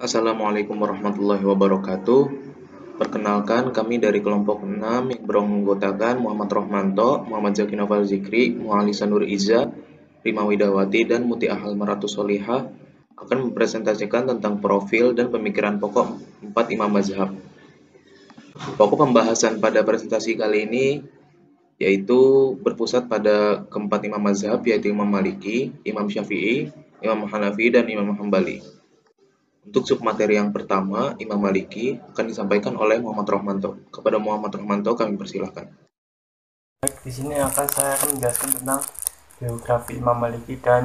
Assalamualaikum warahmatullahi wabarakatuh. Perkenalkan, kami dari kelompok 6 yang beranggotakan Muhammad Rohmanto, Muhammad Zaki Noval Zikri, Muhalisa Nur Iza, Rima Widawati, dan Muti Ahal Maratu Solihah akan mempresentasikan tentang profil dan pemikiran pokok 4 imam mazhab. Pokok pembahasan pada presentasi kali ini yaitu berpusat pada keempat imam mazhab, yaitu Imam Maliki, Imam Syafi'i, Imam Hanafi, dan Imam Hambali. Untuk submateri yang pertama, Imam Maliki, akan disampaikan oleh Muhammad Rohmanto. Kepada Muhammad Rohmanto kami persilahkan. Baik, di sini saya akan menjelaskan tentang biografi Imam Maliki dan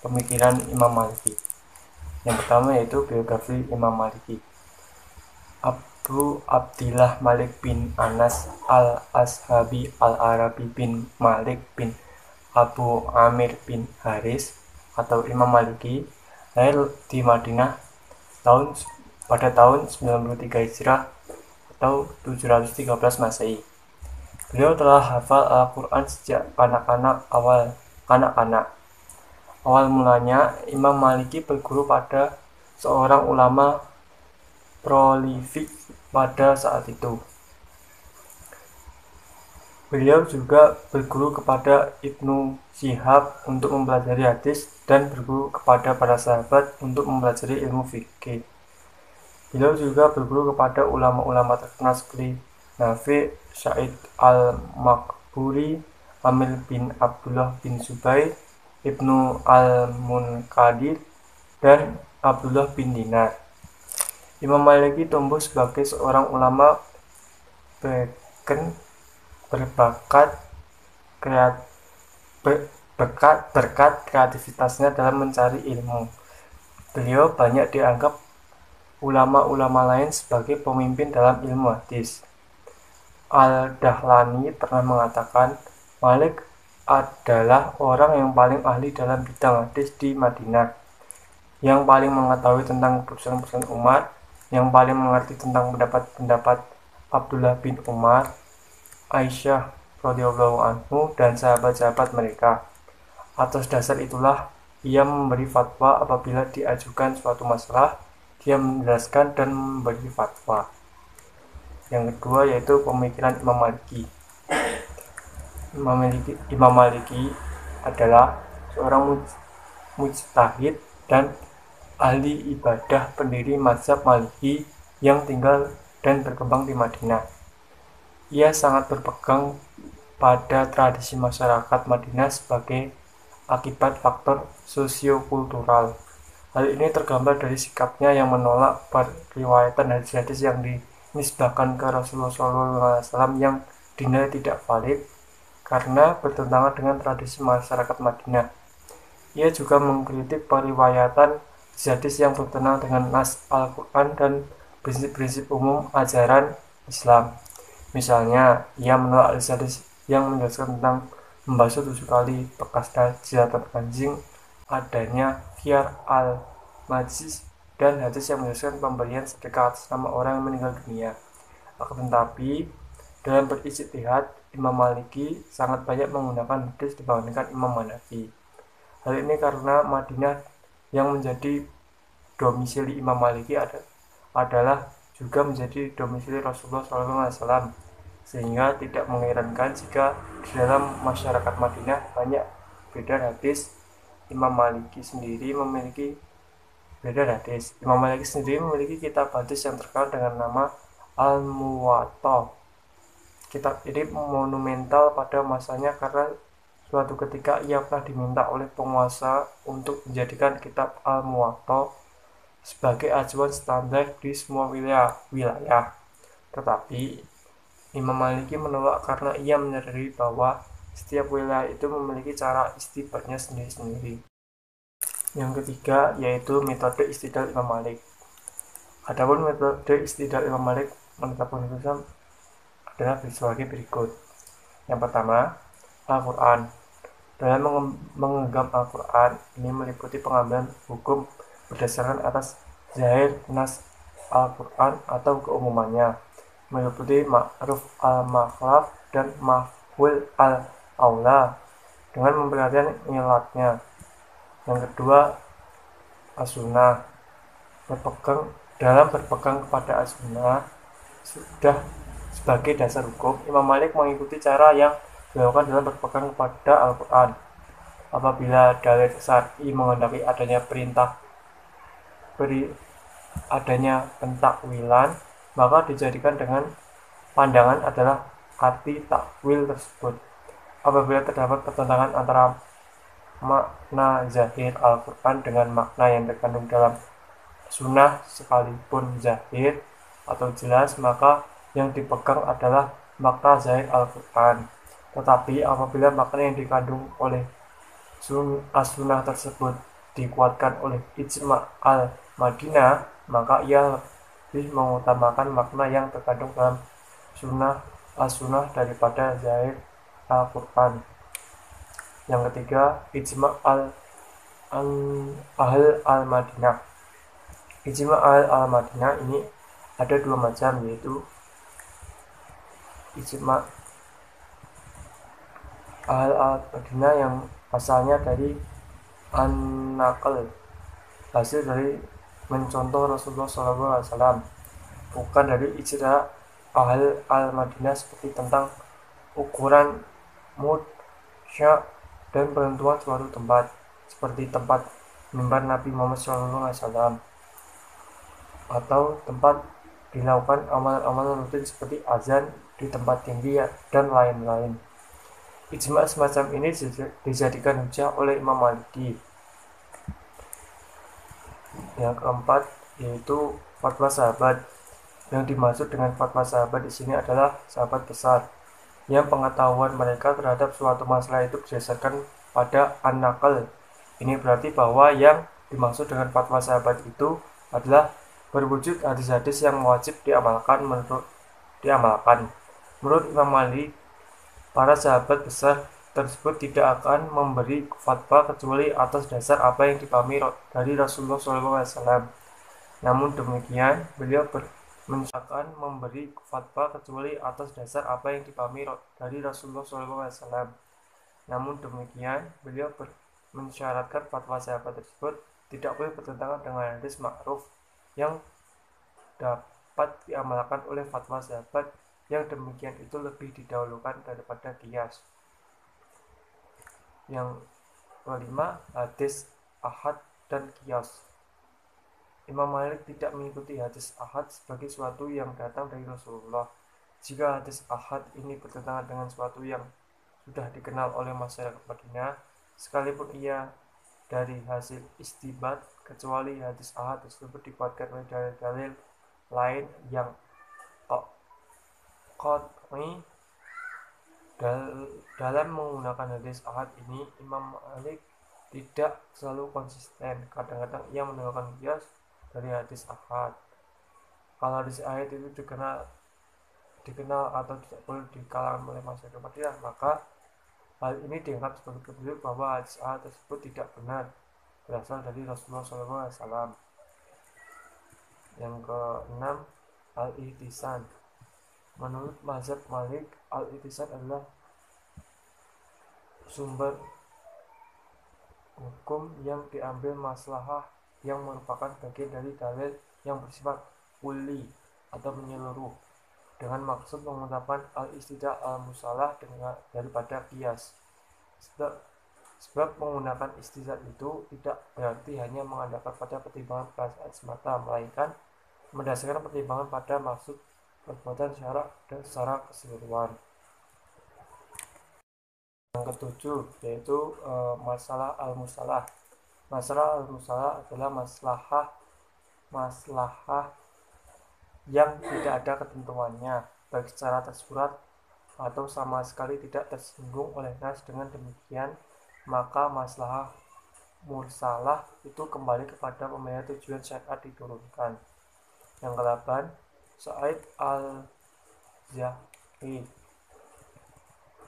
pemikiran Imam Maliki. Yang pertama yaitu biografi Imam Maliki. Abu Abdillah Malik bin Anas al-Ashabi al-Arabi bin Malik bin Abu Amir bin Haris atau Imam Maliki lahir di Madinah pada tahun 93 Hijrah atau 713 Masehi. Beliau telah hafal Al-Quran sejak kanak-kanak. Awal mulanya, Imam Maliki berguru pada seorang ulama prolifik pada saat itu. Beliau juga berguru kepada Ibnu Syihab untuk mempelajari hadis dan berguru kepada para sahabat untuk mempelajari ilmu fikih. Beliau juga berguru kepada ulama-ulama terkenal seperti Nafi, Sa'id al-Maqburi, Amir bin Abdullah bin Zubair, Ibnu al-Munkadir, dan Abdullah bin Dinar. Imam Maliki tumbuh sebagai seorang ulama berbakat berkat kreativitasnya dalam mencari ilmu. Beliau banyak dianggap ulama-ulama lain sebagai pemimpin dalam ilmu hadis. Al-Dahlani pernah mengatakan, Malik adalah orang yang paling ahli dalam bidang hadis di Madinah, yang paling mengetahui tentang keputusan-keputusan umat, yang paling mengerti tentang pendapat-pendapat Abdullah bin Umar, Aisyah radhiyallahu anhu, dan sahabat-sahabat mereka. Atas dasar itulah ia memberi fatwa apabila diajukan suatu masalah. Dia menjelaskan dan memberi fatwa. Yang kedua yaitu pemikiran Imam Maliki. Imam Maliki adalah seorang mujtahid dan ahli ibadah pendiri mazhab Maliki yang tinggal dan berkembang di Madinah. Ia sangat berpegang pada tradisi masyarakat Madinah sebagai akibat faktor sosiokultural. Hal ini tergambar dari sikapnya yang menolak periwayatan hadis-hadis yang dinisbahkan ke Rasulullah SAW yang dinilai tidak valid karena bertentangan dengan tradisi masyarakat Madinah. Ia juga mengkritik periwayatan hadis yang bertentangan dengan nas Al-Quran dan prinsip-prinsip umum ajaran Islam. Misalnya, ia menolak hadis yang menjelaskan tentang membasuh 7 kali bekas jilatan anjing, adanya khiyar al-majlis, dan hadis yang menjelaskan pemberian sedekah atas nama orang yang meninggal dunia. Akan tetapi, dalam berijtihad, Imam Maliki sangat banyak menggunakan hadis dibandingkan Imam Hanafi. Hal ini karena Madinah yang menjadi domisili Imam Maliki adalah juga menjadi domisili Rasulullah SAW, sehingga tidak mengherankan jika di dalam masyarakat Madinah banyak beredar hadis. Imam Maliki sendiri memiliki kitab hadis yang terkenal dengan nama Al-Muwatta. Kitab ini monumental pada masanya karena suatu ketika ia pernah diminta oleh penguasa untuk menjadikan kitab Al-Muwatta sebagai acuan standar di semua wilayah. Tetapi Imam Maliki menolak karena ia menyadari bahwa setiap wilayah itu memiliki cara istidlalnya sendiri-sendiri. Yang ketiga yaitu metode istidlal Imam Malik. Adapun metode istidlal Imam Malik menetapkan hukum adalah sebagai berikut. Yang pertama, Al-Quran. Dalam menggenggam Al-Quran ini meliputi pengambilan hukum berdasarkan atas zahir nas Al-Quran atau keumumannya, meliputi ma'ruf al-makhlaf dan mahful al-aula dengan memperhatikan ilatnya. Yang kedua, as-sunnah. berpegang kepada as-sunnah sudah sebagai dasar hukum, Imam Malik mengikuti cara yang dilakukan dalam berpegang kepada Al-Quran. Apabila dalil syar'i menghendaki adanya pentakwilan, maka dijadikan dengan pandangan adalah arti takwil tersebut. Apabila terdapat pertentangan antara makna zahir Al-Quran dengan makna yang terkandung dalam sunnah sekalipun zahir atau jelas, maka yang dipegang adalah makna zahir Al-Quran. Tetapi apabila makna yang dikandung oleh as-sunnah tersebut dikuatkan oleh ijma' al-Madinah, maka ia lebih mengutamakan makna yang terkandung dalam as-sunnah daripada zahir Al-Quran. Yang ketiga, ijma' al-Madinah. Ijma' al-Madinah ini ada dua macam, yaitu ijma' al-Madinah yang asalnya dari an-naql, hasil dari mencontoh Rasulullah SAW, bukan dari ijma' al-Madinah seperti tentang ukuran mud, sya' dan penentuan suatu tempat, seperti tempat mimbar Nabi Muhammad SAW, atau tempat dilakukan amalan-amalan rutin seperti azan di tempat tinggi dan lain-lain. Ijma' semacam ini dijadikan hujah oleh Imam Maliki. Yang keempat yaitu fatwa sahabat. Yang dimaksud dengan fatwa sahabat di sini adalah sahabat besar yang pengetahuan mereka terhadap suatu masalah itu berdasarkan pada an-naql. Ini berarti bahwa yang dimaksud dengan fatwa sahabat itu adalah berwujud hadis-hadis yang wajib diamalkan. Menurut Imam Malik, para sahabat besar tersebut tidak akan memberi fatwa kecuali atas dasar apa yang dipahami dari Rasulullah SAW. Namun demikian, beliau akan memberi fatwa kecuali atas dasar apa yang dipahami dari Rasulullah SAW. Namun demikian, beliau mensyaratkan fatwa sahabat tersebut tidak boleh bertentangan dengan hadis ma'ruf yang dapat diamalkan oleh fatwa sahabat. Yang demikian itu lebih didahulukan daripada qiyas. Yang kelima, hadis ahad dan qiyas. Imam Malik tidak mengikuti hadis ahad sebagai suatu yang datang dari Rasulullah. Jika hadis ahad ini bertentangan dengan suatu yang sudah dikenal oleh masyarakat Madinah, sekalipun ia dari hasil istibat, kecuali hadis ahad tersebut dikuatkan oleh dalil-dalil lain yang qat'i. Dalam menggunakan hadis ahad ini, Imam Malik tidak selalu konsisten. Kadang-kadang ia menggunakan qiyas dari hadis ahad. Kalau hadis ahad itu dikenal atau tidak boleh di kalangan oleh masyarakat Madinah, maka hal ini dianggap sebagai petunjuk bahwa hadis ahad tersebut tidak benar berasal dari Rasulullah SAW. Yang keenam, al-ihtisan. Menurut mazhab Malik, al-ihtisan adalah sumber hukum yang diambil maslahah yang merupakan bagian dari dalil yang bersifat kulli atau menyeluruh, dengan maksud mengutamakan al-istidah al-musalah daripada qiyas. Sebab menggunakan istilah itu tidak berarti hanya mengandalkan pada pertimbangan perasaan semata, melainkan mendasarkan pertimbangan pada maksud perbuatan syarak dan secara keseluruhan. Yang ketujuh yaitu masalah al-musalah. Masalah al-musalah adalah maslahah yang tidak ada ketentuannya, baik secara tersurat atau sama sekali tidak tersinggung oleh nas. Dengan demikian, maka maslahah mursalah itu kembali kepada pemilihan tujuan syariat diturunkan. Yang ke-8, Sa'id al-Zahri.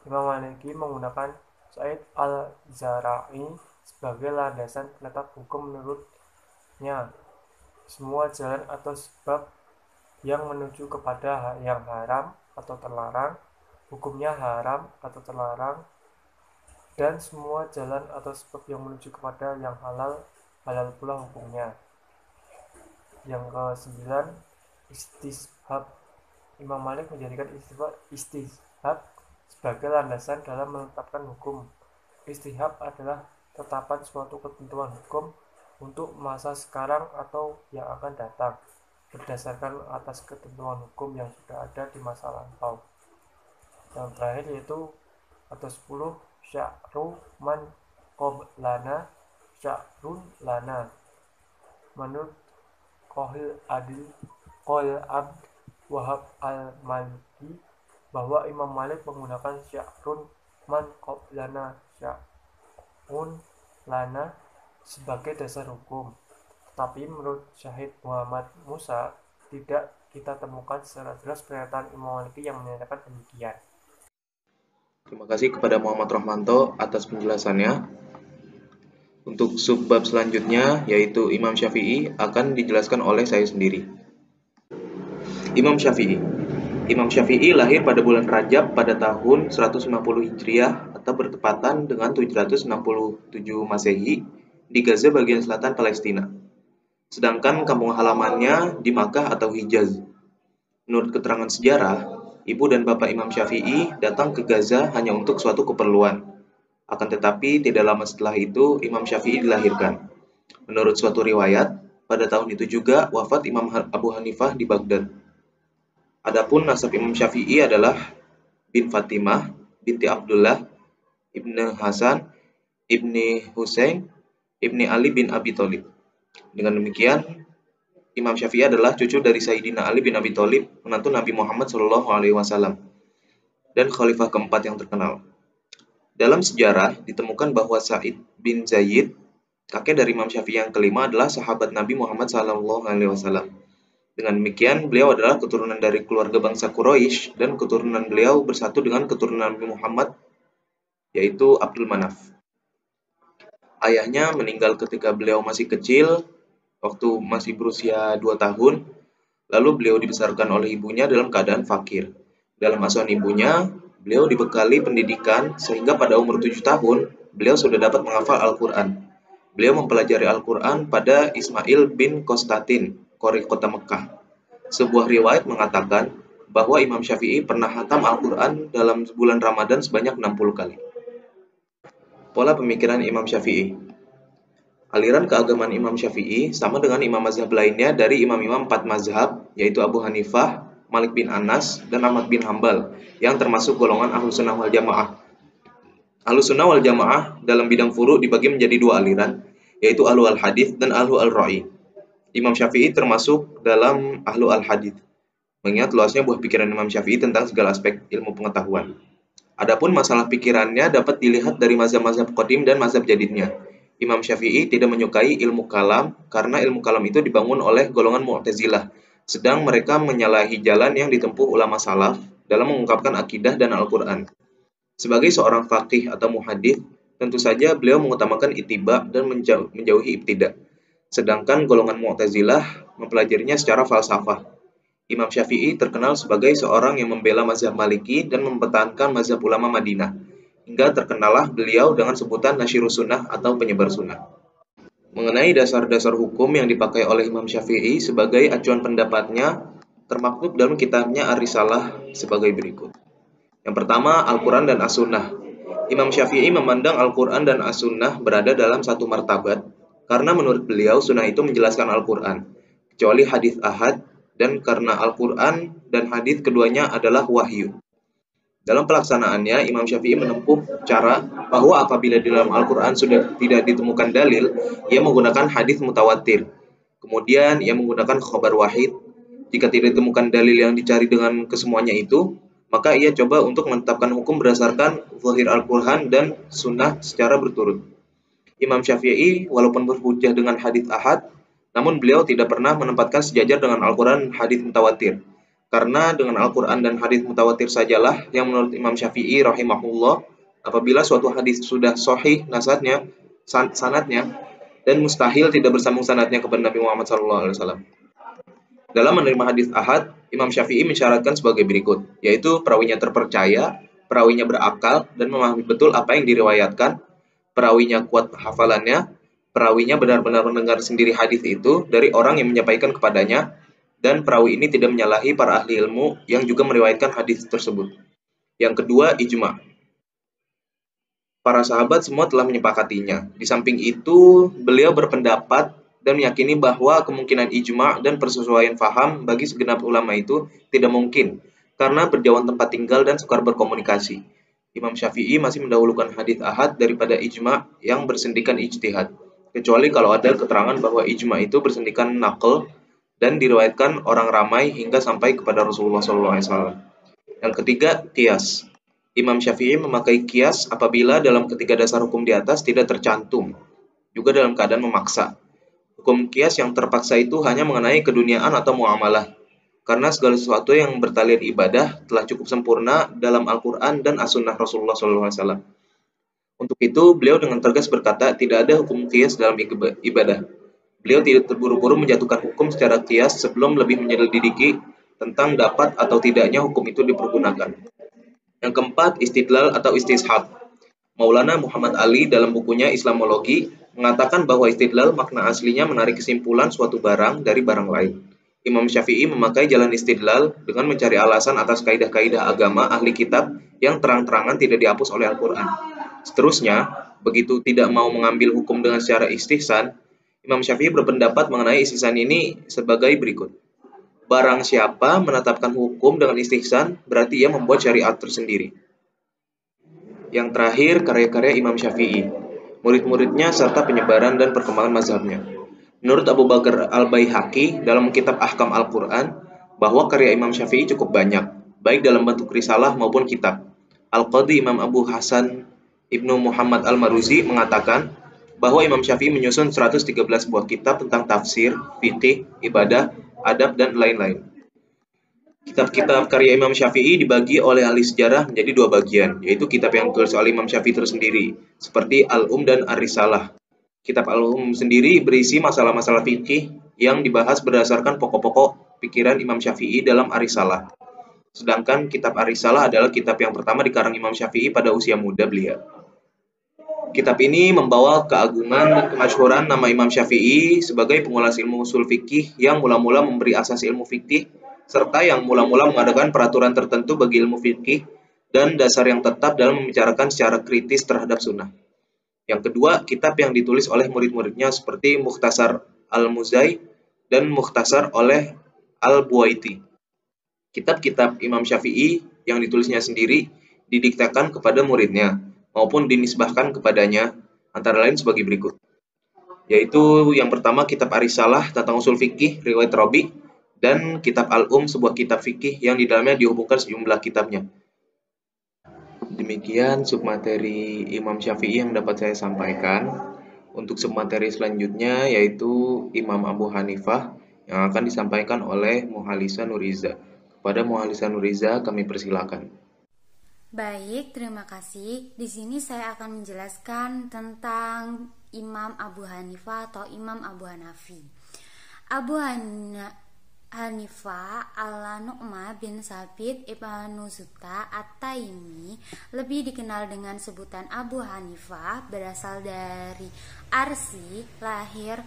Imam Maliki menggunakan Sa'id al-Zara'i sebagai landasan penetap hukum. Menurutnya, semua jalan atau sebab yang menuju kepada yang haram atau terlarang, hukumnya haram atau terlarang, dan semua jalan atau sebab yang menuju kepada yang halal, halal pula hukumnya. Yang ke-9, istishab. Imam Malik menjadikan istishab sebagai landasan dalam menetapkan hukum. Istihab adalah tetapan suatu ketentuan hukum untuk masa sekarang atau yang akan datang, berdasarkan atas ketentuan hukum yang sudah ada di masa lampau. Yang terakhir yaitu atau 10, sya'ru man qoblana sya'run lana. Menurut Qohil Abd Wahab al-Maliki bahwa Imam Malik menggunakan sya'run man qoblana sya'run lana sebagai dasar hukum. Tetapi menurut Syahid Muhammad Musa, tidak kita temukan secara jelas pernyataan Imam Maliki yang menyatakan demikian. Terima kasih kepada Muhammad Rohmanto atas penjelasannya. Untuk subbab selanjutnya, yaitu Imam Syafi'i, akan dijelaskan oleh saya sendiri. Imam Syafi'i. Imam Syafi'i lahir pada bulan Rajab pada tahun 150 Hijriah atau bertepatan dengan 767 Masehi di Gaza bagian selatan Palestina. Sedangkan kampung halamannya di Makkah atau Hijaz. Menurut keterangan sejarah, ibu dan bapak Imam Syafi'i datang ke Gaza hanya untuk suatu keperluan. Akan tetapi tidak lama setelah itu Imam Syafi'i dilahirkan. Menurut suatu riwayat, pada tahun itu juga wafat Imam Abu Hanifah di Baghdad. Adapun nasab Imam Syafi'i adalah bin Fatimah binti Abdullah ibnu Hasan ibni Husain ibni Ali bin Abi Thalib. Dengan demikian, Imam Syafi'i adalah cucu dari Sayyidina Ali bin Abi Thalib, menantu Nabi Muhammad SAW, dan khalifah keempat yang terkenal. Dalam sejarah ditemukan bahwa Sa'id bin Zaid, kakek dari Imam Syafi'i yang kelima, adalah sahabat Nabi Muhammad SAW. Dengan demikian, beliau adalah keturunan dari keluarga bangsa Quraisy dan keturunan beliau bersatu dengan keturunan Nabi Muhammad, yaitu Abdul Manaf. Ayahnya meninggal ketika beliau masih kecil, waktu masih berusia 2 tahun, lalu beliau dibesarkan oleh ibunya dalam keadaan fakir. Dalam asuhan ibunya, beliau dibekali pendidikan sehingga pada umur 7 tahun, beliau sudah dapat menghafal Al-Quran. Beliau mempelajari Al-Quran pada Ismail bin Konstantin, qori kota Mekah. Sebuah riwayat mengatakan bahwa Imam Syafi'i pernah hatam Al-Quran dalam bulan Ramadan sebanyak 60 kali. Pola pemikiran Imam Syafi'i. Aliran keagamaan Imam Syafi'i sama dengan imam mazhab lainnya dari imam-imam 4 mazhab, yaitu Abu Hanifah, Malik bin Anas, dan Ahmad bin Hambal, yang termasuk golongan Ahlus Sunnah wal Jamaah. Ahlus Sunnah wal Jamaah dalam bidang furu' dibagi menjadi 2 aliran, yaitu Ahlu al-Hadith dan Ahlu al-Ra'i. Imam Syafi'i termasuk dalam Ahlu al-Hadith, mengingat luasnya buah pikiran Imam Syafi'i tentang segala aspek ilmu pengetahuan. Adapun masalah pikirannya dapat dilihat dari mazhab-mazhab qadim dan mazhab jadidnya. Imam Syafi'i tidak menyukai ilmu kalam karena ilmu kalam itu dibangun oleh golongan Mu'tazilah, sedang mereka menyalahi jalan yang ditempuh ulama salaf dalam mengungkapkan akidah dan Al-Quran. Sebagai seorang faqih atau muhadits, tentu saja beliau mengutamakan ittiba dan menjauhi ibtida'. Sedangkan golongan Mu'tazilah mempelajarinya secara falsafah. Imam Syafi'i terkenal sebagai seorang yang membela mazhab Maliki dan mempertahankan mazhab ulama Madinah. Hingga terkenalah beliau dengan sebutan Nasyirus Sunnah atau penyebar sunnah. Mengenai dasar-dasar hukum yang dipakai oleh Imam Syafi'i sebagai acuan pendapatnya, termaktub dalam kitabnya Ar-Risalah sebagai berikut. Yang pertama, Al-Quran dan As-Sunnah. Imam Syafi'i memandang Al-Quran dan As-Sunnah berada dalam satu martabat, karena menurut beliau sunnah itu menjelaskan Al-Quran, kecuali hadis ahad, dan karena Al-Quran dan hadis keduanya adalah wahyu. Dalam pelaksanaannya, Imam Syafi'i menempuh cara bahwa apabila di dalam Al-Quran sudah tidak ditemukan dalil, ia menggunakan hadis mutawatir. Kemudian ia menggunakan khobar wahid. Jika tidak ditemukan dalil yang dicari dengan kesemuanya itu, maka ia coba untuk menetapkan hukum berdasarkan zahir Al-Quran dan sunnah secara berturut. Imam Syafi'i walaupun berhujjah dengan hadis ahad, namun beliau tidak pernah menempatkan sejajar dengan Al-Quran hadis mutawatir. Karena dengan Al-Quran dan hadis mutawatir sajalah yang menurut Imam Syafi'i rahimahullah, apabila suatu hadis sudah sahih sanadnya, dan mustahil tidak bersambung sanadnya kepada Nabi Muhammad SAW. Dalam menerima hadis ahad, Imam Syafi'i mensyaratkan sebagai berikut, yaitu perawinya terpercaya, perawinya berakal, dan memahami betul apa yang diriwayatkan, perawinya kuat hafalannya, Perawinya benar-benar mendengar sendiri hadis itu dari orang yang menyampaikan kepadanya, dan perawi ini tidak menyalahi para ahli ilmu yang juga meriwayatkan hadis tersebut. Yang kedua, ijma. Para sahabat semua telah menyepakatinya. Di samping itu, beliau berpendapat dan meyakini bahwa kemungkinan ijma dan persesuaian faham bagi segenap ulama itu tidak mungkin, karena berjauhan tempat tinggal dan sukar berkomunikasi. Imam Syafi'i masih mendahulukan hadis ahad daripada ijma yang bersendikan ijtihad, kecuali kalau ada keterangan bahwa ijma itu bersendikan naql dan diriwayatkan orang ramai hingga sampai kepada Rasulullah SAW. Yang ketiga, qiyas. Imam Syafi'i memakai qiyas apabila dalam ketiga dasar hukum di atas tidak tercantum, juga dalam keadaan memaksa. Hukum qiyas yang terpaksa itu hanya mengenai keduniaan atau muamalah, karena segala sesuatu yang bertalian ibadah telah cukup sempurna dalam Al-Quran dan As-Sunnah Rasulullah SAW. Untuk itu, beliau dengan tegas berkata tidak ada hukum qiyas dalam ibadah. Beliau tidak terburu-buru menjatuhkan hukum secara qiyas sebelum lebih menyelidiki tentang dapat atau tidaknya hukum itu dipergunakan. Yang keempat, istidlal atau istishab. Maulana Muhammad Ali dalam bukunya Islamologi mengatakan bahwa istidlal makna aslinya menarik kesimpulan suatu barang dari barang lain. Imam Syafi'i memakai jalan istidlal dengan mencari alasan atas kaidah-kaidah agama ahli kitab yang terang-terangan tidak dihapus oleh Al-Quran. Seterusnya, begitu tidak mau mengambil hukum dengan secara istihsan, Imam Syafi'i berpendapat mengenai istihsan ini sebagai berikut. Barang siapa menetapkan hukum dengan istihsan, berarti ia membuat syariat tersendiri. Yang terakhir, karya-karya Imam Syafi'i, murid-muridnya serta penyebaran dan perkembangan mazhabnya. Menurut Abu Bakar Al-Baihaqi dalam kitab Ahkam Al-Quran, bahwa karya Imam Syafi'i cukup banyak, baik dalam bentuk risalah maupun kitab. Al-Qadhi Imam Abu Hasan Ibnu Muhammad Al-Maruzi mengatakan bahwa Imam Syafi'i menyusun 113 buah kitab tentang tafsir, fikih, ibadah, adab, dan lain-lain. Kitab-kitab karya Imam Syafi'i dibagi oleh ahli sejarah menjadi dua bagian, yaitu kitab yang ditulis oleh Imam Syafi'i tersendiri, seperti Al-Um dan Ar-Risalah. Kitab Al-Um sendiri berisi masalah-masalah fikih yang dibahas berdasarkan pokok-pokok pikiran Imam Syafi'i dalam Ar-Risalah. Sedangkan kitab Ar-Risalah adalah kitab yang pertama dikarang Imam Syafi'i pada usia muda beliau. Kitab ini membawa keagungan dan kemasyhuran nama Imam Syafi'i sebagai pengulas ilmu usul fikih yang mula-mula memberi asas ilmu fikih, serta yang mula-mula mengadakan peraturan tertentu bagi ilmu fikih dan dasar yang tetap dalam membicarakan secara kritis terhadap sunnah. Yang kedua, kitab yang ditulis oleh murid-muridnya seperti Mukhtasar Al-Muzai dan Mukhtasar oleh Al-Buwaiti. Kitab-kitab Imam Syafi'i yang ditulisnya sendiri didiktakan kepada muridnya maupun dinisbahkan kepadanya, antara lain sebagai berikut. Yaitu yang pertama kitab Ar-Risalah tentang usul fikih riwayat Rabi, dan kitab Al-Um sebuah kitab fikih yang di dalamnya dihubungkan sejumlah kitabnya. Demikian submateri Imam Syafi'i yang dapat saya sampaikan. Untuk submateri selanjutnya yaitu Imam Abu Hanifah yang akan disampaikan oleh Muhalisa Nuriza. Kepada Muhalisa Nuriza kami persilakan. Baik, terima kasih. Di sini saya akan menjelaskan tentang Imam Abu Hanifah atau Imam Abu Hanafi. Abu Hanifah Al-Nu'man bin Sabit Ibnu Zuta At-Taimi, lebih dikenal dengan sebutan Abu Hanifah, berasal dari Arsi, lahir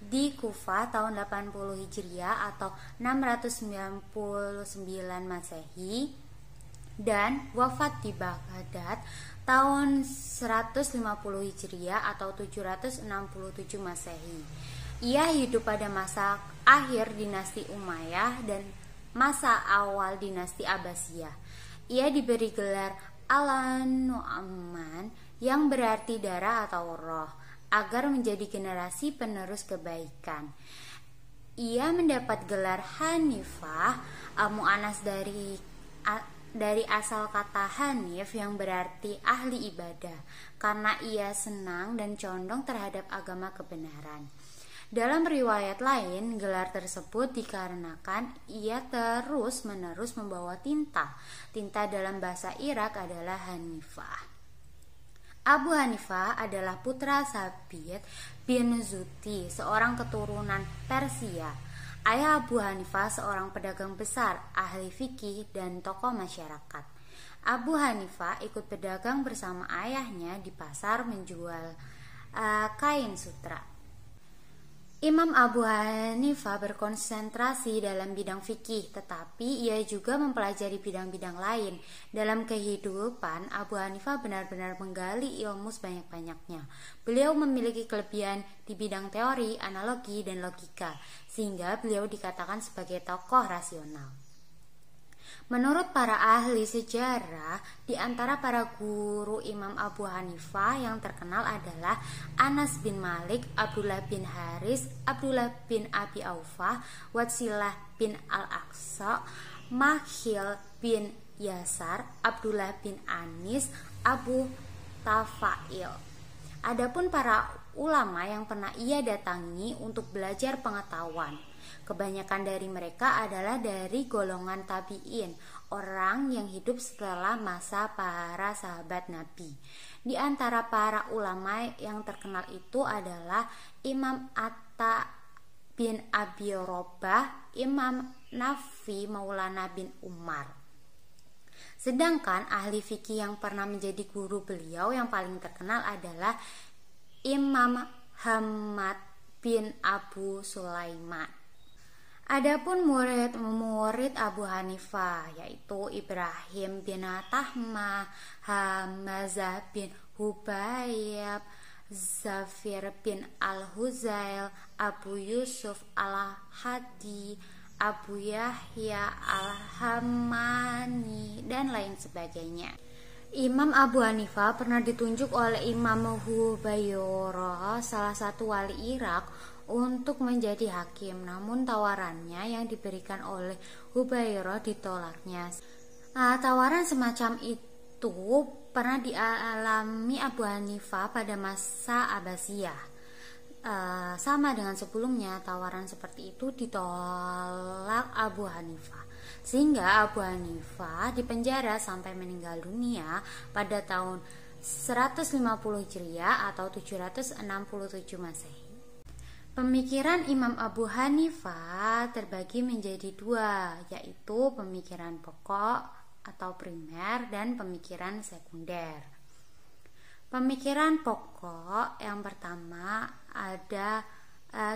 di Kufah tahun 80 Hijriah atau 699 Masehi, dan wafat di Baghdad tahun 150 Hijriah atau 767 Masehi. Ia hidup pada masa akhir dinasti Umayyah dan masa awal dinasti Abbasiyah. Ia diberi gelar Al-Nu'man yang berarti darah atau roh, agar menjadi generasi penerus kebaikan. Ia mendapat gelar Hanifah, mu'annas dari asal kata Hanif yang berarti ahli ibadah, karena ia senang dan condong terhadap agama kebenaran. Dalam riwayat lain, gelar tersebut dikarenakan ia terus-menerus membawa tinta. Tinta dalam bahasa Irak adalah Hanifah. Abu Hanifah adalah putra Sabit bin Zuti, seorang keturunan Persia. Ayah Abu Hanifah seorang pedagang besar, ahli fikih, dan tokoh masyarakat. Abu Hanifah ikut berdagang bersama ayahnya di pasar menjual kain sutra. Imam Abu Hanifah berkonsentrasi dalam bidang fikih, tetapi ia juga mempelajari bidang-bidang lain. Dalam kehidupan, Abu Hanifah benar-benar menggali ilmu sebanyak-banyaknya. Beliau memiliki kelebihan di bidang teori, analogi, dan logika, sehingga beliau dikatakan sebagai tokoh rasional. Menurut para ahli sejarah, di antara para guru Imam Abu Hanifah yang terkenal adalah Anas bin Malik, Abdullah bin Haris, Abdullah bin Abi Aufah, Watsilah bin Al-Aqsa, Makhil bin Yasar, Abdullah bin Anis, Abu Tafail. Adapun para ulama yang pernah ia datangi untuk belajar pengetahuan, kebanyakan dari mereka adalah dari golongan tabi'in, orang yang hidup setelah masa para sahabat Nabi. Di antara para ulama yang terkenal itu adalah Imam Atta bin Abi Robah, Imam Nafi Maulana bin Umar. Sedangkan ahli fikih yang pernah menjadi guru beliau yang paling terkenal adalah Imam Hamad bin Abu Sulaiman. Adapun murid-murid Abu Hanifah yaitu Ibrahim bin Tahmah, Hamzah bin Hubayb, Zafir bin Al-Huzail, Abu Yusuf Al-Hadi, Abu Yahya Al-Hamani, dan lain sebagainya. Imam Abu Hanifah pernah ditunjuk oleh Imam Hubayurah, salah satu wali Irak, untuk menjadi hakim, namun tawarannya yang diberikan oleh Hubayurah ditolaknya. Tawaran semacam itu pernah dialami Abu Hanifah pada masa Abbasiyah. Sama dengan sebelumnya, tawaran seperti itu ditolak Abu Hanifah, sehingga Abu Hanifah dipenjara sampai meninggal dunia pada tahun 150 Hijriah atau 767 Masehi. Pemikiran Imam Abu Hanifah terbagi menjadi dua, yaitu pemikiran pokok atau primer dan pemikiran sekunder. Pemikiran pokok yang pertama ada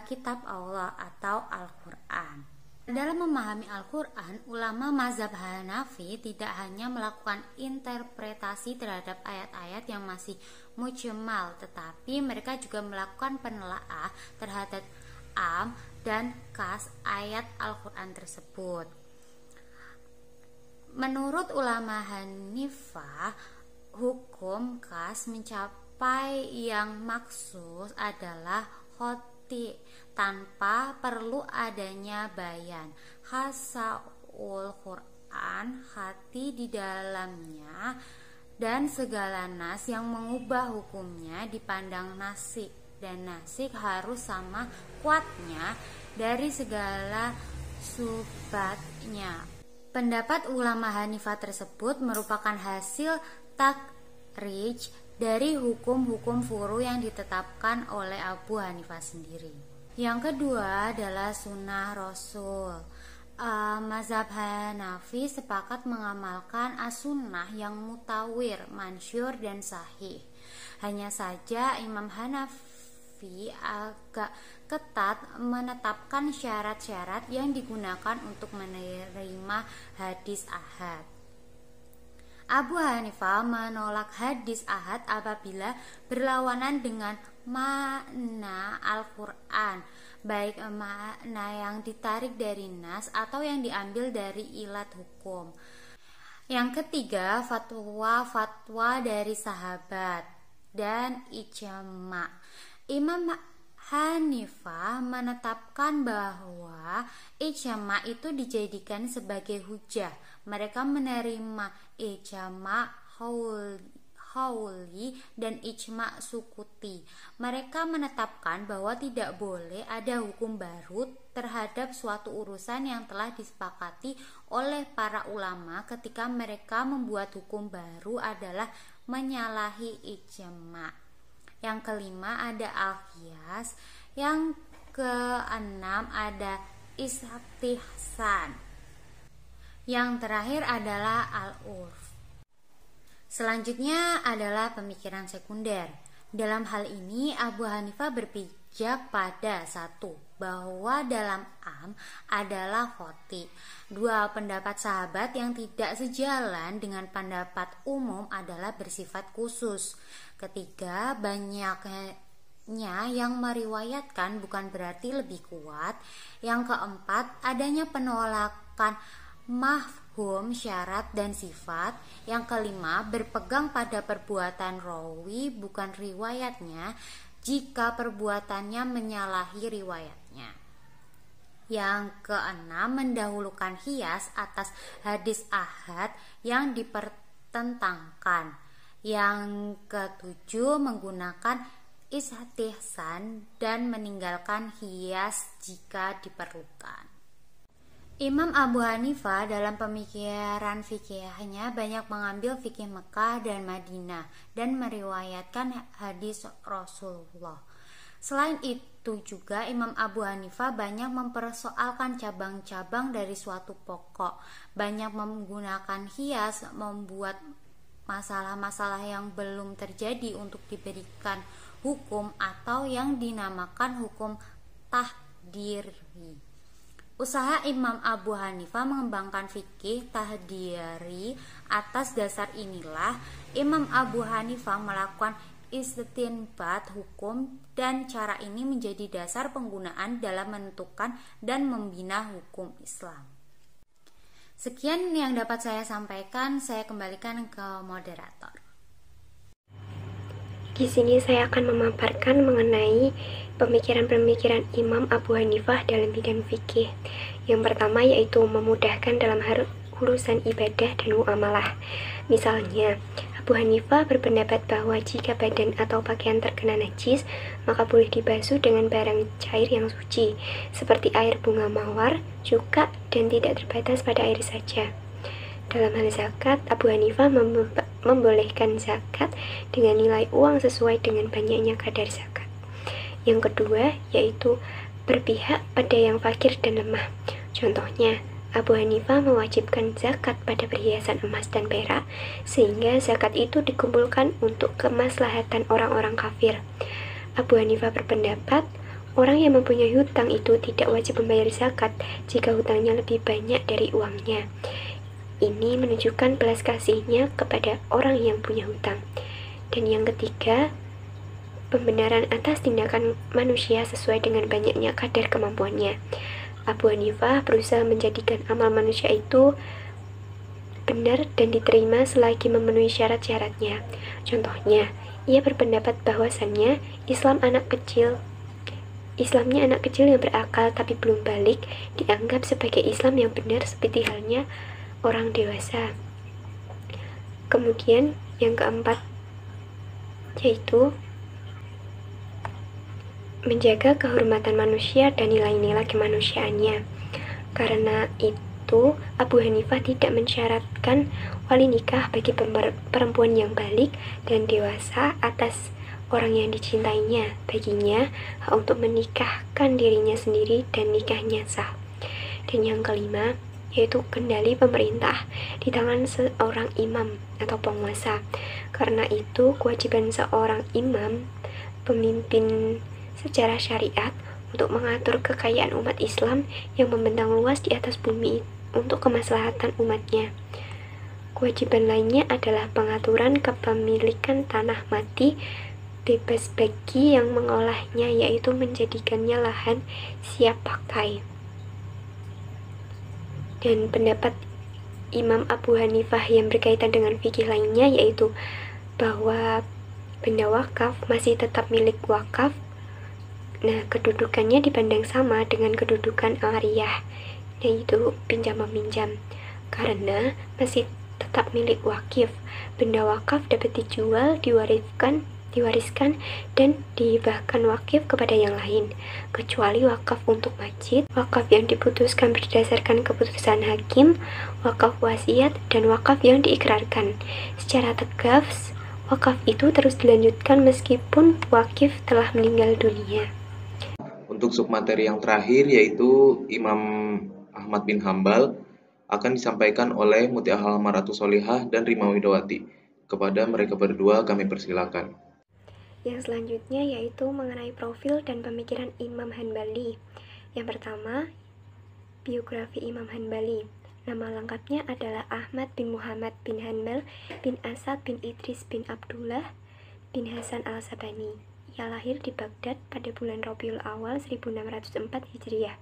kitab Allah atau Al-Quran. Dalam memahami Al-Quran, ulama mazhab Hanafi tidak hanya melakukan interpretasi terhadap ayat-ayat yang masih mujmal, tetapi mereka juga melakukan penelaah terhadap am dan kas ayat Al-Quran tersebut. Menurut ulama Hanifah, hukum kas mencapai yang maksud adalah khoti tanpa perlu adanya bayan. Khasaul Quran, hati di dalamnya, dan segala nas yang mengubah hukumnya dipandang nasik, dan nasik harus sama kuatnya dari segala subatnya. Pendapat ulama Hanifah tersebut merupakan hasil takrij dari hukum-hukum furu yang ditetapkan oleh Abu Hanifah sendiri. Yang kedua adalah sunnah Rasul. Mazhab Hanafi sepakat mengamalkan as-sunnah yang mutawir, mansyur, dan sahih. Hanya saja Imam Hanafi agak ketat menetapkan syarat-syarat yang digunakan untuk menerima hadis ahad. Abu Hanifah menolak hadis ahad apabila berlawanan dengan makna Al-Quran, baik makna yang ditarik dari nas atau yang diambil dari ilat hukum. Yang ketiga, fatwa-fatwa dari sahabat dan ijma'. Imam Hanifah menetapkan bahwa ijma' itu dijadikan sebagai hujah. Mereka menerima ijma' hauli dan ijma' sukuti. Mereka menetapkan bahwa tidak boleh ada hukum baru terhadap suatu urusan yang telah disepakati oleh para ulama ketika mereka membuat hukum baru adalah menyalahi ijma'. Yang kelima ada al-qiyas. Yang keenam ada istihsan. Yang terakhir adalah al-urf. Selanjutnya adalah pemikiran sekunder. Dalam hal ini Abu Hanifah berpijak pada satu, bahwa dalam am adalah khoti. Dua, pendapat sahabat yang tidak sejalan dengan pendapat umum adalah bersifat khusus. Ketiga, banyaknya yang meriwayatkan bukan berarti lebih kuat. Yang keempat, adanya penolakan mafhum, syarat, dan sifat. Yang kelima, berpegang pada perbuatan rawi bukan riwayatnya jika perbuatannya menyalahi riwayatnya. Yang keenam, mendahulukan qiyas atas hadis ahad yang dipertentangkan. Yang ketujuh, menggunakan istihsan dan meninggalkan qiyas jika diperlukan. Imam Abu Hanifah dalam pemikiran fikihnya banyak mengambil fikih Mekah dan Madinah dan meriwayatkan hadis Rasulullah. Selain itu juga Imam Abu Hanifah banyak mempersoalkan cabang-cabang dari suatu pokok, banyak menggunakan qiyas, membuat masalah-masalah yang belum terjadi untuk diberikan hukum atau yang dinamakan hukum tahdiri. Usaha Imam Abu Hanifah mengembangkan fikih tahdiri. Atas dasar inilah Imam Abu Hanifah melakukan istinbat hukum, dan cara ini menjadi dasar penggunaan dalam menentukan dan membina hukum Islam. Sekian yang dapat saya sampaikan, saya kembalikan ke moderator. Di sini saya akan memaparkan mengenai pemikiran-pemikiran Imam Abu Hanifah dalam bidang fikih. Yang pertama yaitu memudahkan dalam urusan ibadah dan muamalah. Misalnya, Abu Hanifah berpendapat bahwa jika badan atau pakaian terkena najis, maka boleh dibasuh dengan barang cair yang suci, seperti air bunga mawar, cuka, dan tidak terbatas pada air saja. Dalam hal zakat, Abu Hanifah membolehkan zakat dengan nilai uang sesuai dengan banyaknya kadar zakat. Yang kedua, yaitu berpihak pada yang fakir dan lemah. Contohnya, Abu Hanifah mewajibkan zakat pada perhiasan emas dan perak, sehingga zakat itu dikumpulkan untuk kemaslahatan orang-orang kafir. Abu Hanifah berpendapat, orang yang mempunyai hutang itu tidak wajib membayar zakat jika hutangnya lebih banyak dari uangnya. Ini menunjukkan belas kasihnya kepada orang yang punya hutang. Dan yang ketiga, pembenaran atas tindakan manusia sesuai dengan banyaknya kadar kemampuannya. Abu Hanifah berusaha menjadikan amal manusia itu benar dan diterima selagi memenuhi syarat-syaratnya. Contohnya, ia berpendapat bahwasannya Islamnya anak kecil yang berakal tapi belum balik dianggap sebagai Islam yang benar seperti halnya orang dewasa. Kemudian yang keempat yaitu menjaga kehormatan manusia dan nilai-nilai kemanusiaannya. Karena itu, Abu Hanifah tidak mensyaratkan wali nikah bagi perempuan yang balik dan dewasa atas orang yang dicintainya. Baginya, hak untuk menikahkan dirinya sendiri dan nikahnya sah. Dan yang kelima, yaitu kendali pemerintah di tangan seorang imam atau penguasa. Karena itu, kewajiban seorang imam, pemimpin secara syariat, untuk mengatur kekayaan umat Islam yang membentang luas di atas bumi untuk kemaslahatan umatnya. Kewajiban lainnya adalah pengaturan kepemilikan tanah mati bebas bagi yang mengolahnya, yaitu menjadikannya lahan siap pakai. Dan pendapat Imam Abu Hanifah yang berkaitan dengan fikih lainnya yaitu bahwa benda wakaf masih tetap milik wakaf. Nah, kedudukannya dipandang sama dengan kedudukan ariyah, yaitu pinjam-meminjam, karena masih tetap milik wakif. Benda wakaf dapat dijual, diwariskan, dan dihibahkan wakif kepada yang lain, kecuali wakaf untuk masjid, wakaf yang diputuskan berdasarkan keputusan hakim, wakaf wasiat, dan wakaf yang diikrarkan. Secara tegas, wakaf itu terus dilanjutkan meskipun wakif telah meninggal dunia. Untuk submateri yang terakhir yaitu Imam Ahmad bin Hambal akan disampaikan oleh Mutiahal Maratu Solihah dan Rima Widawati. Kepada mereka berdua kami persilakan. Yang selanjutnya yaitu mengenai profil dan pemikiran Imam Hanbali. Yang pertama, biografi Imam Hanbali. Nama lengkapnya adalah Ahmad bin Muhammad bin Hanbal bin Asad bin Idris bin Abdullah bin Hasan al-Sabani. Ia lahir di Baghdad pada bulan Rabiul Awal 1604 Hijriah.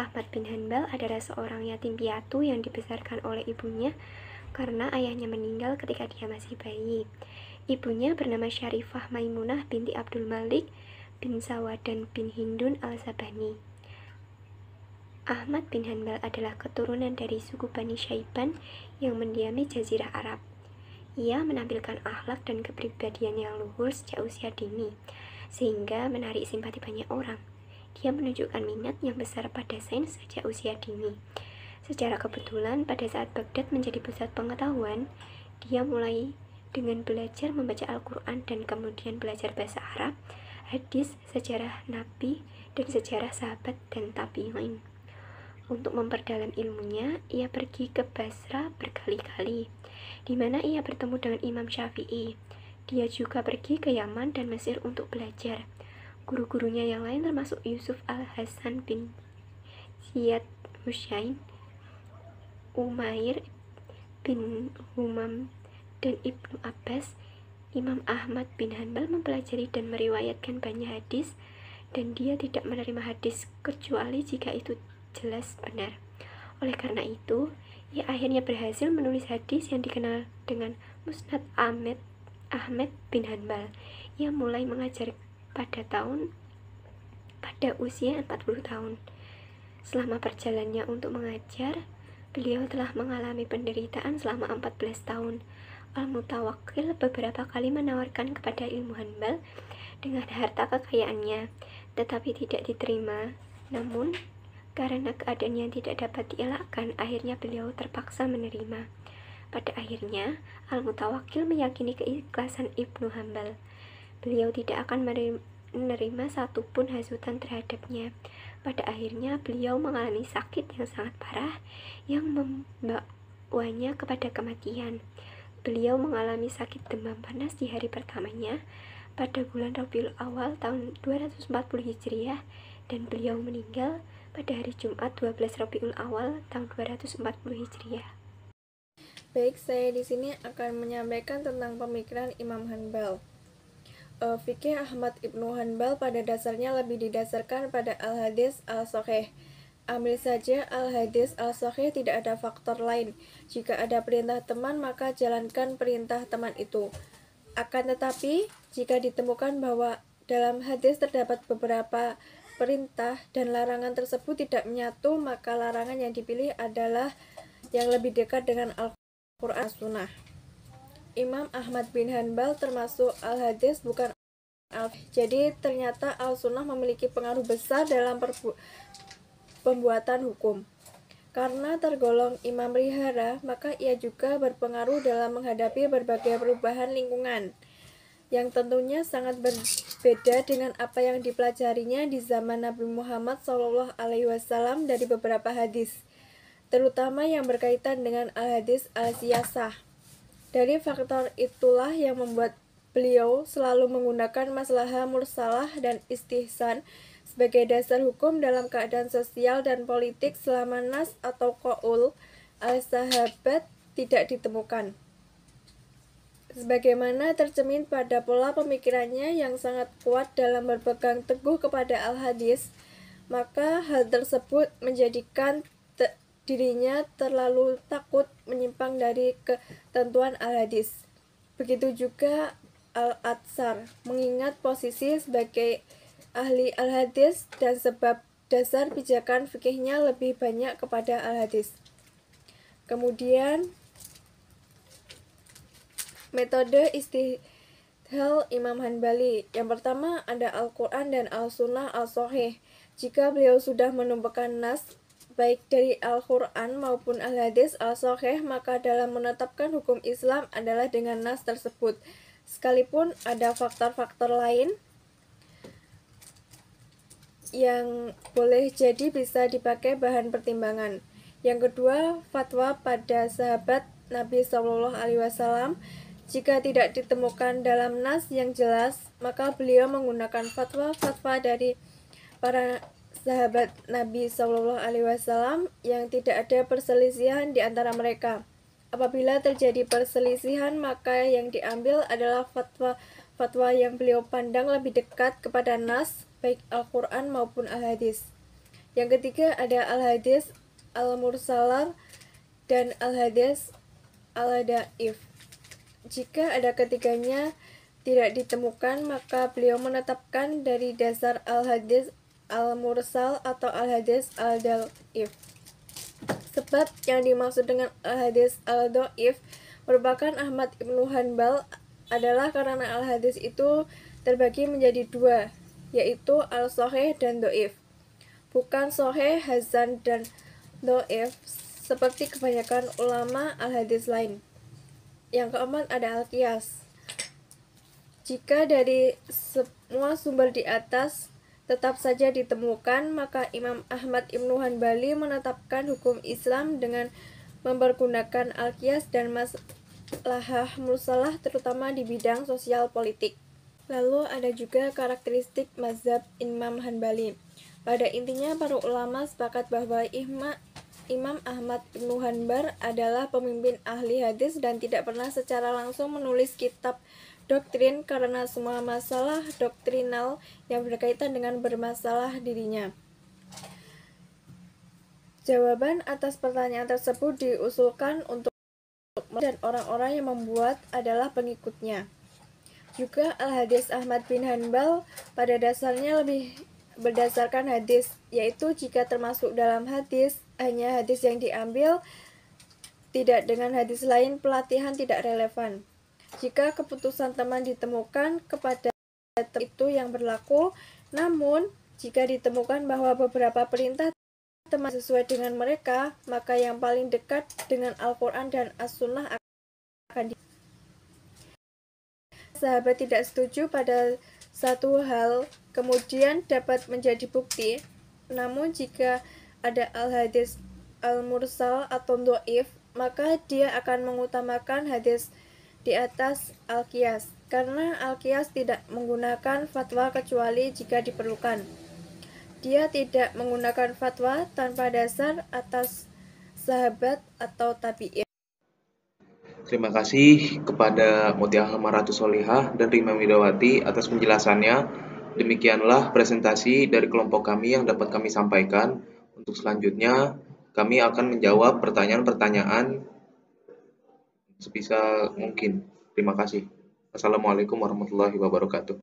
Ahmad bin Hanbal adalah seorang yatim piatu yang dibesarkan oleh ibunya karena ayahnya meninggal ketika dia masih bayi. Ibunya bernama Syarifah Maimunah binti Abdul Malik bin Sawadan bin Hindun al-Sabani. Ahmad bin Hanbal adalah keturunan dari suku Bani Syaiban yang mendiami Jazirah Arab. Ia menampilkan akhlak dan kepribadian yang luhur sejak usia dini, sehingga menarik simpati banyak orang. Dia menunjukkan minat yang besar pada sains sejak usia dini. Secara kebetulan, pada saat Baghdad menjadi pusat pengetahuan, dia mulai dengan belajar membaca Al-Quran dan kemudian belajar bahasa Arab, hadis, sejarah Nabi, dan sejarah sahabat dan tabi'in. Untuk memperdalam ilmunya, ia pergi ke Basra berkali-kali, di mana ia bertemu dengan Imam Syafi'i. Dia juga pergi ke Yaman dan Mesir untuk belajar. Guru-gurunya yang lain termasuk Yusuf al-Hasan bin Ziyad Husyain, Umair bin Humam, dan Ibnu Abbas. Imam Ahmad bin Hanbal mempelajari dan meriwayatkan banyak hadis, dan dia tidak menerima hadis kecuali jika itu jelas benar. Oleh karena itu, ia akhirnya berhasil menulis hadis yang dikenal dengan Musnad Ahmad bin Hanbal. Ia mulai mengajar pada usia 40 tahun. Selama perjalanannya untuk mengajar, beliau telah mengalami penderitaan selama 14 tahun. Al-Mutawakkil beberapa kali menawarkan kepada ilmu Hanbal dengan harta kekayaannya, tetapi tidak diterima. Namun, karena keadaan yang tidak dapat dielakkan, akhirnya beliau terpaksa menerima. Pada akhirnya, Al-Mutawakkil meyakini keikhlasan Ibnu Hanbal. Beliau tidak akan menerima satupun hasutan terhadapnya. Pada akhirnya, beliau mengalami sakit yang sangat parah yang membawanya kepada kematian. Beliau mengalami sakit demam panas di hari pertamanya pada bulan Rabiul Awal tahun 240 Hijriah, dan beliau meninggal pada hari Jumat 12 Rabiul Awal tahun 240 Hijriah. Baik, saya di sini akan menyampaikan tentang pemikiran Imam Hanbal. Fikih Ahmad Ibnu Hanbal pada dasarnya lebih didasarkan pada al-hadis al-sahih. Ambil saja al-hadis al-sahih, tidak ada faktor lain. Jika ada perintah teman, maka jalankan perintah teman itu. Akan tetapi, jika ditemukan bahwa dalam hadis terdapat beberapa perintah dan larangan tersebut tidak menyatu, maka larangan yang dipilih adalah yang lebih dekat dengan Al-Quran Sunnah. Imam Ahmad bin Hanbal termasuk al-hadis, bukan jadi ternyata al-sunnah memiliki pengaruh besar dalam pembuatan hukum. Karena tergolong imam rihara, maka ia juga berpengaruh dalam menghadapi berbagai perubahan lingkungan, yang tentunya sangat berbeda dengan apa yang dipelajarinya di zaman Nabi Muhammad SAW dari beberapa hadis, terutama yang berkaitan dengan al-hadis al-siyasah. Dari faktor itulah yang membuat beliau selalu menggunakan maslahah mursalah dan istihsan sebagai dasar hukum dalam keadaan sosial dan politik selama nas atau qaul al-sahabat tidak ditemukan. Sebagaimana tercermin pada pola pemikirannya yang sangat kuat dalam berpegang teguh kepada al-hadis, maka hal tersebut menjadikan dirinya terlalu takut menyimpang dari ketentuan al-hadis. Begitu juga Al-Atsar, mengingat posisi sebagai ahli al-hadis dan sebab dasar pijakan fikihnya lebih banyak kepada al-hadis. Kemudian, metode istidlal Imam Hanbali. Yang pertama ada Al-Quran dan Al-Sunnah Al-Sahih. Jika beliau sudah menemukan nas, baik dari Al-Quran maupun Al-Hadis Al-Sahih, maka dalam menetapkan hukum Islam adalah dengan nas tersebut. Sekalipun ada faktor-faktor lain yang boleh jadi bisa dipakai bahan pertimbangan. Yang kedua, fatwa pada sahabat Nabi SAW. Jika tidak ditemukan dalam nas yang jelas, maka beliau menggunakan fatwa-fatwa dari para sahabat Nabi Shallallahu Alaihi Wasallam yang tidak ada perselisihan di antara mereka. Apabila terjadi perselisihan, maka yang diambil adalah fatwa yang beliau pandang lebih dekat kepada nas, baik Al-Quran maupun Al-Hadis. Yang ketiga ada Al-Hadis Al-Mursalah dan Al-Hadis Al-Daif. Jika ada ketiganya tidak ditemukan, maka beliau menetapkan dari dasar Al-Hadis Al-Mursal atau Al-Hadis Al-Daif. Sebab yang dimaksud dengan Al-Hadis Al-Daif merupakan Ahmad Ibnu Hanbal adalah karena Al-Hadis itu terbagi menjadi dua, yaitu Al-Sahih dan Daif. Bukan Sahih, Hasan, dan Daif seperti kebanyakan ulama Al-Hadis lain. Yang keempat ada Al-Qiyas. Jika dari semua sumber di atas tetap saja ditemukan, maka Imam Ahmad Ibnu Hanbali menetapkan hukum Islam dengan mempergunakan Al-Qiyas dan maslahah mursalah terutama di bidang sosial politik. Lalu ada juga karakteristik mazhab Imam Hanbali. Pada intinya para ulama sepakat bahwa Imam Ahmad Ibnu Hanbal adalah pemimpin ahli hadis dan tidak pernah secara langsung menulis kitab doktrin karena semua masalah doktrinal yang berkaitan dengan bermasalah dirinya. Jawaban atas pertanyaan tersebut diusulkan untuk dan orang-orang yang membuat adalah pengikutnya. Juga Al-Hadis Ahmad bin Hanbal pada dasarnya lebih berdasarkan hadis, yaitu jika termasuk dalam hadis, hanya hadis yang diambil, tidak dengan hadis lain, pelatihan tidak relevan. Jika keputusan teman ditemukan kepada itu yang berlaku, namun jika ditemukan bahwa beberapa perintah teman sesuai dengan mereka, maka yang paling dekat dengan Al-Quran dan As-Sunnah akan sahabat tidak setuju pada satu hal, kemudian dapat menjadi bukti. Namun jika ada Al-Hadis Al-Mursal atau Dhaif, maka dia akan mengutamakan hadis di atas Al-Qiyas, karena Al-Qiyas tidak menggunakan fatwa kecuali jika diperlukan. Dia tidak menggunakan fatwa tanpa dasar atas sahabat atau tabi'in. Terima kasih kepada Mutia Hamaratus Solihah dan Rima Widawati atas penjelasannya. Demikianlah presentasi dari kelompok kami yang dapat kami sampaikan. Untuk selanjutnya, kami akan menjawab pertanyaan-pertanyaan sebisa mungkin. Terima kasih. Assalamualaikum warahmatullahi wabarakatuh.